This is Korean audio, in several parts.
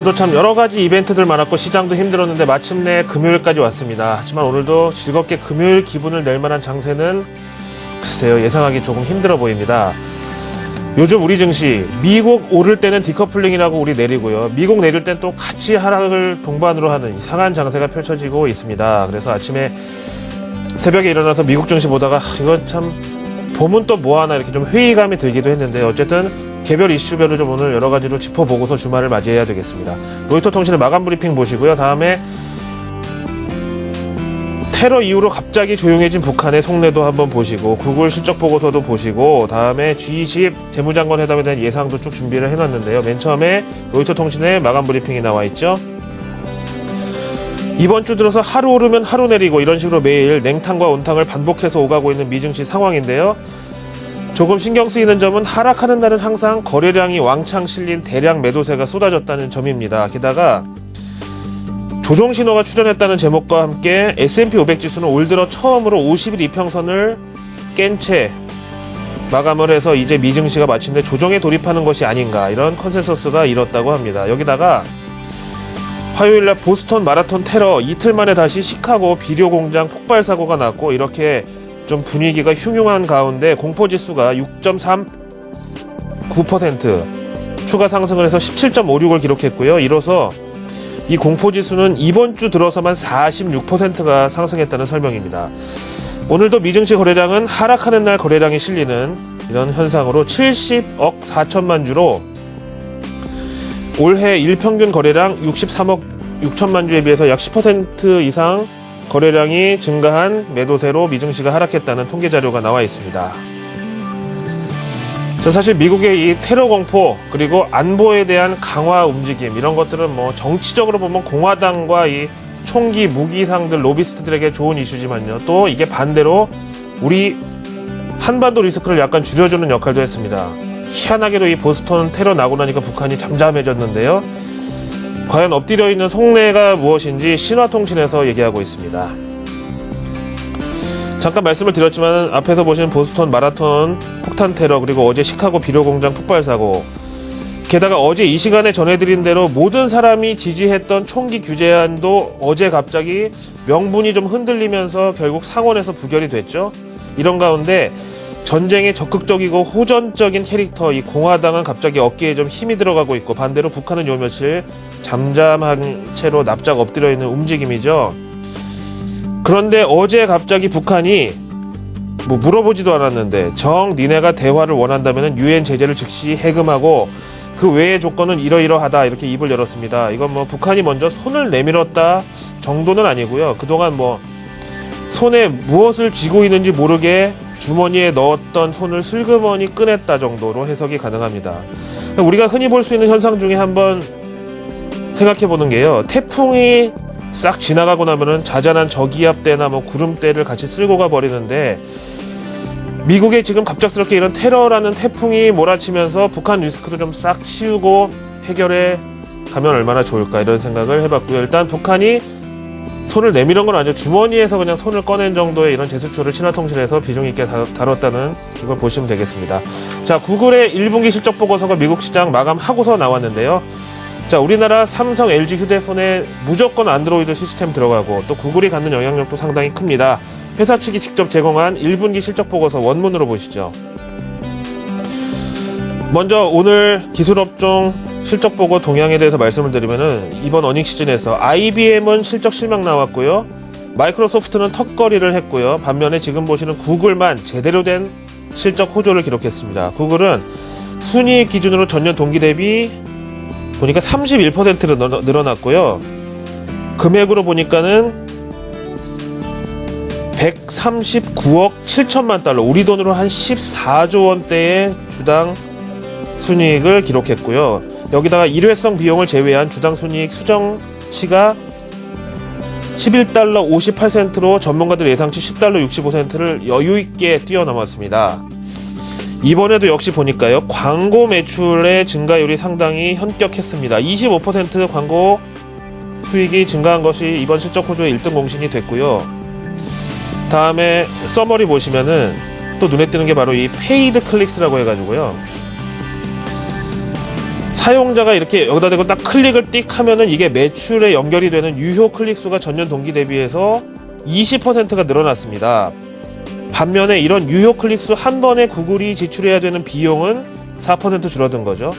또 참 여러가지 이벤트들 많았고 시장도 힘들었는데 마침내 금요일까지 왔습니다. 하지만 오늘도 즐겁게 금요일 기분을 낼 만한 장세는 글쎄요, 예상하기 조금 힘들어 보입니다. 요즘 우리 증시 미국 오를 때는 디커플링이라고 우리 내리고요, 미국 내릴 땐 또 같이 하락을 동반으로 하는 이상한 장세가 펼쳐지고 있습니다. 그래서 아침에 새벽에 일어나서 미국 증시 보다가 이건 참 봄은 또 뭐하나 이렇게 좀 회의감이 들기도 했는데, 어쨌든 개별 이슈별을 좀 오늘 여러 가지로 짚어보고서 주말을 맞이해야 되겠습니다. 로이터 통신의 마감 브리핑 보시고요. 다음에 테러 이후로 갑자기 조용해진 북한의 속내도 한번 보시고, 구글 실적 보고서도 보시고, 다음에 G20 재무장관 회담에 대한 예상도 쭉 준비를 해놨는데요. 맨 처음에 로이터 통신의 마감 브리핑이 나와 있죠. 이번 주 들어서 하루 오르면 하루 내리고 이런 식으로 매일 냉탕과 온탕을 반복해서 오가고 있는 미증시 상황인데요. 조금 신경 쓰이는 점은 하락하는 날은 항상 거래량이 왕창 실린 대량 매도세가 쏟아졌다는 점입니다. 게다가 조정 신호가 출현했다는 제목과 함께 S&P 500 지수는 올 들어 처음으로 50일 이평선을 깬 채 마감을 해서 이제 미증시가 마침내 조정에 돌입하는 것이 아닌가, 이런 컨센서스가 일었다고 합니다. 여기다가 화요일날 보스턴 마라톤 테러 이틀 만에 다시 시카고 비료 공장 폭발 사고가 났고, 이렇게 좀 분위기가 흉흉한 가운데 공포지수가 6.39% 추가 상승을 해서 17.56을 기록했고요. 이로써 이 공포지수는 이번 주 들어서만 46%가 상승했다는 설명입니다. 오늘도 미증시 거래량은 하락하는 날 거래량이 실리는 이런 현상으로 70억 4천만 주로 올해 일평균 거래량 63억 6천만 주에 비해서 약 10% 이상 거래량이 증가한 매도세로 미증시가 하락했다는 통계 자료가 나와 있습니다. 사실 미국의 이 테러 공포, 그리고 안보에 대한 강화 움직임, 이런 것들은 뭐 정치적으로 보면 공화당과 이 총기 무기상들 로비스트들에게 좋은 이슈지만요, 또 이게 반대로 우리 한반도 리스크를 약간 줄여주는 역할도 했습니다. 희한하게도 이 보스턴 테러 나고 나니까 북한이 잠잠해졌는데요. 과연 엎드려 있는 속내가 무엇인지 신화통신에서 얘기하고 있습니다. 잠깐 말씀을 드렸지만 앞에서 보신 보스턴 마라톤 폭탄 테러, 그리고 어제 시카고 비료 공장 폭발 사고, 게다가 어제 이 시간에 전해드린 대로 모든 사람이 지지했던 총기 규제안도 어제 갑자기 명분이 좀 흔들리면서 결국 상원에서 부결이 됐죠. 이런 가운데 전쟁에 적극적이고 호전적인 캐릭터 이 공화당은 갑자기 어깨에 좀 힘이 들어가고 있고, 반대로 북한은 요 며칠 잠잠한 채로 납작 엎드려 있는 움직임이죠. 그런데 어제 갑자기 북한이 뭐 물어보지도 않았는데 니네가 대화를 원한다면 유엔 제재를 즉시 해금하고 그 외의 조건은 이러이러하다, 이렇게 입을 열었습니다. 이건 뭐 북한이 먼저 손을 내밀었다 정도는 아니고요. 그동안 뭐 손에 무엇을 쥐고 있는지 모르게 주머니에 넣었던 손을 슬그머니 꺼냈다 정도로 해석이 가능합니다. 우리가 흔히 볼 수 있는 현상 중에 한번 생각해보는 게요, 태풍이 싹 지나가고 나면은 자잘한 저기압대나 뭐 구름대를 같이 쓸고 가버리는데, 미국에 지금 갑작스럽게 이런 테러라는 태풍이 몰아치면서 북한 리스크도 좀 싹 치우고 해결해 가면 얼마나 좋을까, 이런 생각을 해봤고요. 일단 북한이 손을 내밀은 건 아니죠. 주머니에서 그냥 손을 꺼낸 정도의 이런 제스처를 신화통신에서 비중 있게 다뤘다는 이걸 보시면 되겠습니다. 자, 구글의 1분기 실적 보고서가 미국 시장 마감하고서 나왔는데요. 자, 우리나라 삼성, LG 휴대폰에 무조건 안드로이드 시스템 들어가고, 또 구글이 갖는 영향력도 상당히 큽니다. 회사 측이 직접 제공한 1분기 실적 보고서 원문으로 보시죠. 먼저 오늘 기술업종 실적 보고 동향에 대해서 말씀을 드리면은, 이번 어닝 시즌에서 IBM은 실적 실망 나왔고요, 마이크로소프트는 턱걸이를 했고요, 반면에 지금 보시는 구글만 제대로 된 실적 호조를 기록했습니다. 구글은 순이익 기준으로 전년 동기 대비 보니까 31% 늘어났고요, 금액으로 보니까는 139억 7천만 달러, 우리 돈으로 한 14조 원대의 주당 순이익을 기록했고요. 여기다가 일회성 비용을 제외한 주당 순이익 수정치가 11달러 58센트로 전문가들 예상치 10달러 65센트를 여유있게 뛰어넘었습니다. 이번에도 역시 보니까요, 광고 매출의 증가율이 상당히 현격했습니다. 25% 광고 수익이 증가한 것이 이번 실적 호조의 1등 공신이 됐고요. 다음에 서머리 보시면은 또 눈에 띄는 게 바로 이 페이드 클릭스라고 해가지고요, 사용자가 이렇게 여기다 대고 딱 클릭을 띡 하면은 이게 매출에 연결이 되는 유효 클릭 수가 전년 동기 대비해서 20%가 늘어났습니다. 반면에 이런 유효 클릭 수 한 번에 구글이 지출해야 되는 비용은 4% 줄어든 거죠.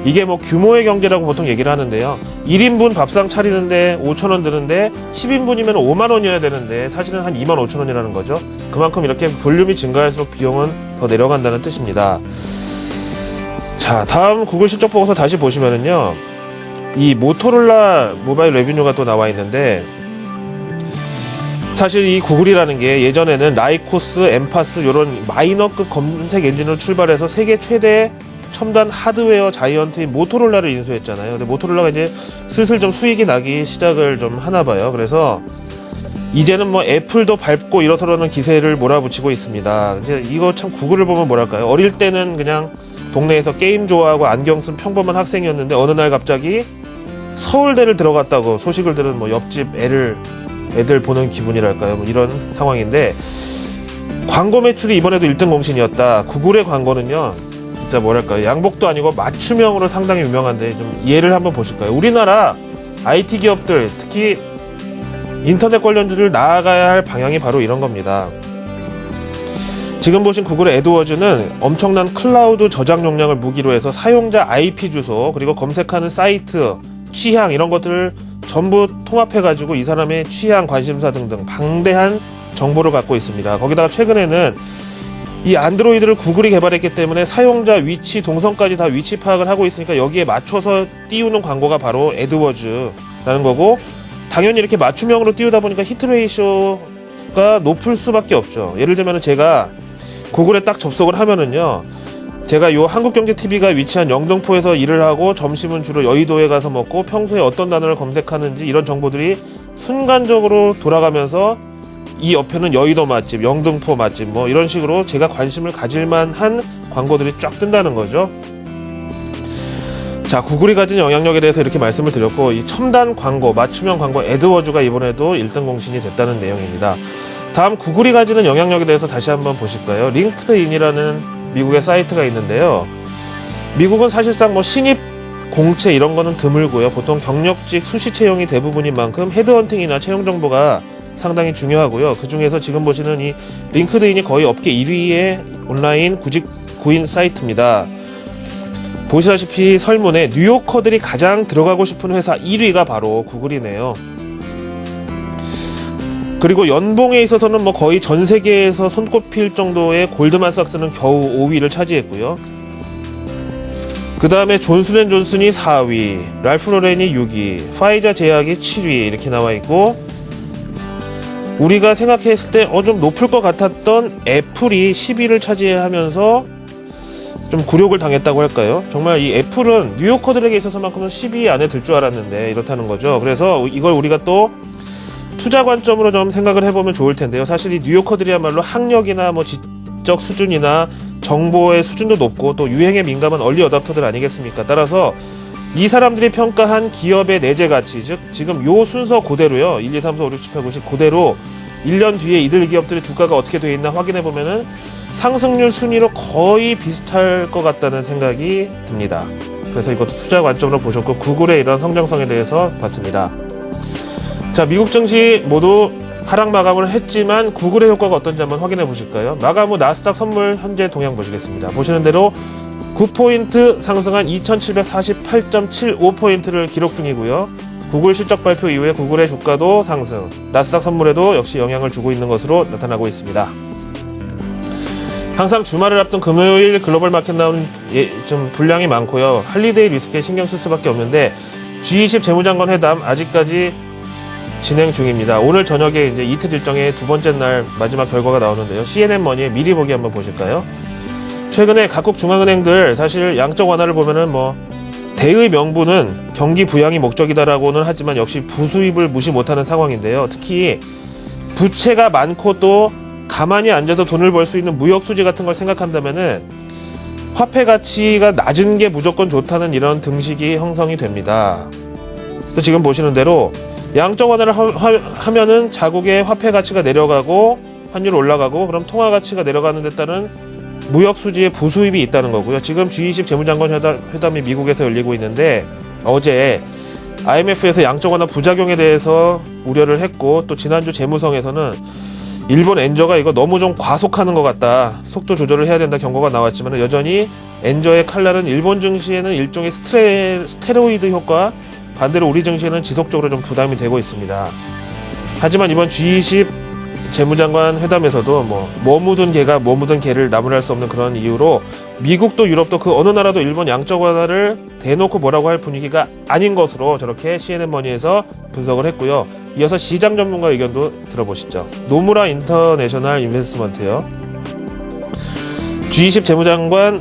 이게 뭐 규모의 경제라고 보통 얘기를 하는데요. 1인분 밥상 차리는데 5,000원 드는데 10인분이면 5만원이어야 되는데 사실은 한 25,000원이라는 거죠. 그만큼 이렇게 볼륨이 증가할수록 비용은 더 내려간다는 뜻입니다. 자, 다음 구글 실적 보고서 다시 보시면은요, 이 모토로라 모바일 레비뉴가 또 나와 있는데, 사실 이 구글이라는 게 예전에는 라이코스, 엠파스 이런 마이너급 검색 엔진으로 출발해서 세계 최대 첨단 하드웨어 자이언트인 모토로라를 인수했잖아요. 근데 모토로라가 이제 슬슬 좀 수익이 나기 시작을 좀 하나 봐요. 그래서 이제는 뭐 애플도 밟고 일어서려는 기세를 몰아붙이고 있습니다. 이제 이거 참 구글을 보면 뭐랄까요? 어릴 때는 그냥 동네에서 게임 좋아하고 안경 쓴 평범한 학생이었는데 어느 날 갑자기 서울대를 들어갔다고 소식을 들은 뭐 옆집 애들 보는 기분이랄까요? 뭐 이런 상황인데, 광고 매출이 이번에도 1등 공신이었다. 구글의 광고는요, 진짜 뭐랄까요? 양복도 아니고 맞춤형으로 상당히 유명한데 좀 예를 한번 보실까요? 우리나라 IT 기업들, 특히 인터넷 관련주를 나아가야 할 방향이 바로 이런 겁니다. 지금 보신 구글의 애드워즈는 엄청난 클라우드 저장 용량을 무기로 해서 사용자 IP 주소, 그리고 검색하는 사이트, 취향 이런 것들을 전부 통합해가지고 이 사람의 취향, 관심사 등등 방대한 정보를 갖고 있습니다. 거기다가 최근에는 이 안드로이드를 구글이 개발했기 때문에 사용자 위치, 동선까지 다 위치 파악을 하고 있으니까 여기에 맞춰서 띄우는 광고가 바로 애드워즈라는 거고, 당연히 이렇게 맞춤형으로 띄우다 보니까 히트 레이쇼가 높을 수밖에 없죠. 예를 들면 제가 구글에 딱 접속을 하면은요, 제가 요 한국경제TV가 위치한 영등포에서 일을 하고 점심은 주로 여의도에 가서 먹고 평소에 어떤 단어를 검색하는지 이런 정보들이 순간적으로 돌아가면서 이 옆에는 여의도 맛집, 영등포 맛집 뭐 이런 식으로 제가 관심을 가질만한 광고들이 쫙 뜬다는 거죠. 자, 구글이 가진 영향력에 대해서 이렇게 말씀을 드렸고, 이 첨단 광고, 맞춤형 광고 애드워즈가 이번에도 1등 공신이 됐다는 내용입니다. 다음 구글이 가지는 영향력에 대해서 다시 한번 보실까요? 링크드인이라는 미국의 사이트가 있는데요. 미국은 사실상 뭐 신입 공채 이런 거는 드물고요. 보통 경력직 수시 채용이 대부분인 만큼 헤드헌팅이나 채용 정보가 상당히 중요하고요. 그 중에서 지금 보시는 이 링크드인이 거의 업계 1위의 온라인 구직 구인 사이트입니다. 보시다시피 설문에 뉴요커들이 가장 들어가고 싶은 회사 1위가 바로 구글이네요. 그리고 연봉에 있어서는 뭐 거의 전 세계에서 손꼽힐 정도의 골드만삭스는 겨우 5위를 차지했고요. 그 다음에 존슨앤존슨이 4위, 랄프로렌이 6위, 파이자 제약이 7위 이렇게 나와 있고, 우리가 생각했을 때 좀 높을 것 같았던 애플이 10위를 차지하면서 좀 굴욕을 당했다고 할까요? 정말 이 애플은 뉴요커들에게 있어서만큼은 10위 안에 들 줄 알았는데 이렇다는 거죠. 그래서 이걸 우리가 또 투자 관점으로 좀 생각을 해보면 좋을 텐데요. 사실 이 뉴요커들이야말로 학력이나 뭐 지적 수준이나 정보의 수준도 높고 또 유행에 민감한 얼리 어답터들 아니겠습니까? 따라서 이 사람들이 평가한 기업의 내재 가치, 즉 지금 요 순서 그대로요. 1, 2, 3, 4, 5, 6, 7, 8, 9, 10 그대로 1년 뒤에 이들 기업들의 주가가 어떻게 되어 있나 확인해 보면은 상승률 순위로 거의 비슷할 것 같다는 생각이 듭니다. 그래서 이것도 투자 관점으로 보셨고, 구글의 이런 성장성에 대해서 봤습니다. 자, 미국 증시 모두 하락 마감을 했지만 구글의 효과가 어떤지 한번 확인해 보실까요? 마감 후 나스닥 선물 현재 동향 보시겠습니다. 보시는 대로 9포인트 상승한 2748.75포인트를 기록 중이고요. 구글 실적 발표 이후에 구글의 주가도 상승, 나스닥 선물에도 역시 영향을 주고 있는 것으로 나타나고 있습니다. 항상 주말을 앞둔 금요일 글로벌 마켓 나오는 좀 분량이 많고요. 할리데이 리스크에 신경 쓸 수밖에 없는데 G20 재무장관 회담 아직까지 진행 중입니다. 오늘 저녁에 이제 이틀 일정의 두 번째 날 마지막 결과가 나오는데요. CNN 머니의 미리 보기 한번 보실까요? 최근에 각국 중앙은행들 사실 양적 완화를 보면은 뭐 대의 명분은 경기 부양이 목적이다라고는 하지만 역시 부수입을 무시 못하는 상황인데요. 특히 부채가 많고 또 가만히 앉아서 돈을 벌 수 있는 무역 수지 같은 걸 생각한다면은 화폐 가치가 낮은 게 무조건 좋다는 이런 등식이 형성이 됩니다. 또 지금 보시는 대로 양적 완화를 하면은 자국의 화폐 가치가 내려가고 환율 올라가고, 그럼 통화 가치가 내려가는 데 따른 무역 수지에 부수입이 있다는 거고요. 지금 G20 재무장관 회담이 미국에서 열리고 있는데 어제 IMF에서 양적 완화 부작용에 대해서 우려를 했고, 또 지난주 재무성에서는 일본 엔저가 이거 너무 좀 과속하는 것 같다, 속도 조절을 해야 된다 경고가 나왔지만 여전히 엔저의 칼날은 일본 증시에는 일종의 스테로이드 효과, 반대로 우리 증시에는 지속적으로 좀 부담이 되고 있습니다. 하지만 이번 G20 재무장관 회담에서도 뭐 묻은 개가 뭐 묻은 개를 나무랄 수 없는 그런 이유로 미국도 유럽도 그 어느 나라도 일본 양적 완화를 대놓고 뭐라고 할 분위기가 아닌 것으로 저렇게 CNN머니에서 분석을 했고요. 이어서 시장 전문가 의견도 들어보시죠. 노무라 인터내셔널 인베스트먼트요. G20 재무장관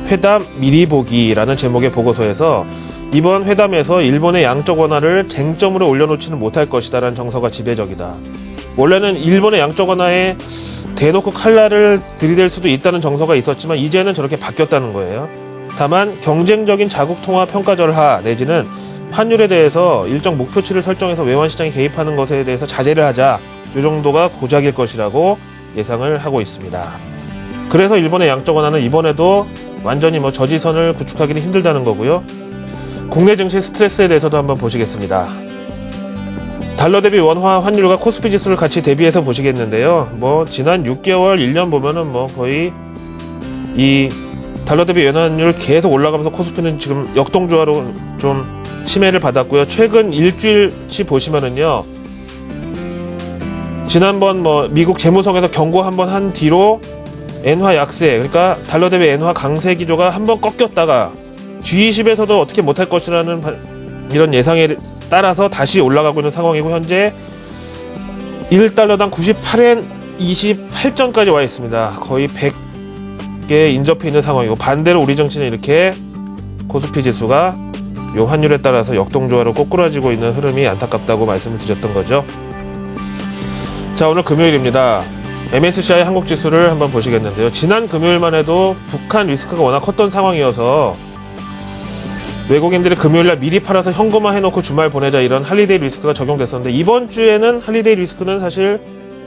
회담 미리 보기라는 제목의 보고서에서 이번 회담에서 일본의 양적 완화를 쟁점으로 올려놓지는 못할 것이다라는 정서가 지배적이다. 원래는 일본의 양적 완화에 대놓고 칼날을 들이댈 수도 있다는 정서가 있었지만 이제는 저렇게 바뀌었다는 거예요. 다만 경쟁적인 자국 통화 평가절하 내지는 환율에 대해서 일정 목표치를 설정해서 외환시장에 개입하는 것에 대해서 자제를 하자, 이 정도가 고작일 것이라고 예상을 하고 있습니다. 그래서 일본의 양적 완화는 이번에도 완전히 저지선을 구축하기는 힘들다는 거고요. 국내 증시 스트레스에 대해서도 한번 보시겠습니다. 달러 대비 원화 환율과 코스피 지수를 같이 대비해서 보시겠는데요. 지난 6개월, 1년 보면은 거의 이 달러 대비 원 환율 계속 올라가면서 코스피는 지금 역동조화로 좀 침해를 받았고요. 최근 일주일치 보시면은요, 지난번 미국 재무성에서 경고 한번 한 뒤로 엔화 약세, 그러니까 달러 대비 엔화 강세 기조가 한번 꺾였다가 G20에서도 어떻게 못할 것이라는 이런 예상에 따라서 다시 올라가고 있는 상황이고, 현재 1달러당 98엔 28전까지 와 있습니다. 거의 100개 인접해 있는 상황이고, 반대로 우리 정치는 이렇게 코스피 지수가 요 환율에 따라서 역동조화로 꼬꾸라지고 있는 흐름이 안타깝다고 말씀을 드렸던 거죠. 자, 오늘 금요일입니다. MSCI 한국지수를 한번 보시겠는데요. 지난 금요일만 해도 북한 리스크가 워낙 컸던 상황이어서 외국인들이 금요일날 미리 팔아서 현금화 해놓고 주말 보내자, 이런 할리데이 리스크가 적용됐었는데 이번 주에는 할리데이 리스크는 사실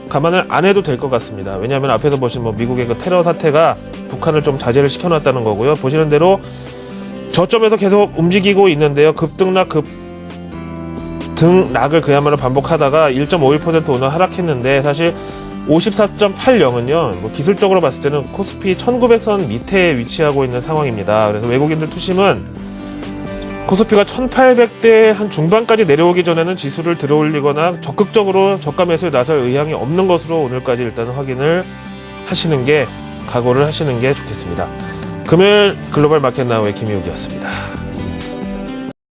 감안을 안 해도 될 것 같습니다. 왜냐하면 앞에서 보신 미국의 그 테러 사태가 북한을 좀 자제를 시켜놨다는 거고요. 보시는 대로 저점에서 계속 움직이고 있는데요. 급등락 급등락을 그야말로 반복하다가 1.51% 오늘 하락했는데, 사실 54.80은요 기술적으로 봤을 때는 코스피 1900선 밑에 위치하고 있는 상황입니다. 그래서 외국인들 투심은 코스피가 1800대 한 중반까지 내려오기 전에는 지수를 들어올리거나 적극적으로 저가 매수에 나설 의향이 없는 것으로 오늘까지 일단 확인을 하시는 게, 각오를 하시는 게 좋겠습니다. 금요일 글로벌 마켓 나우의 김희욱이었습니다.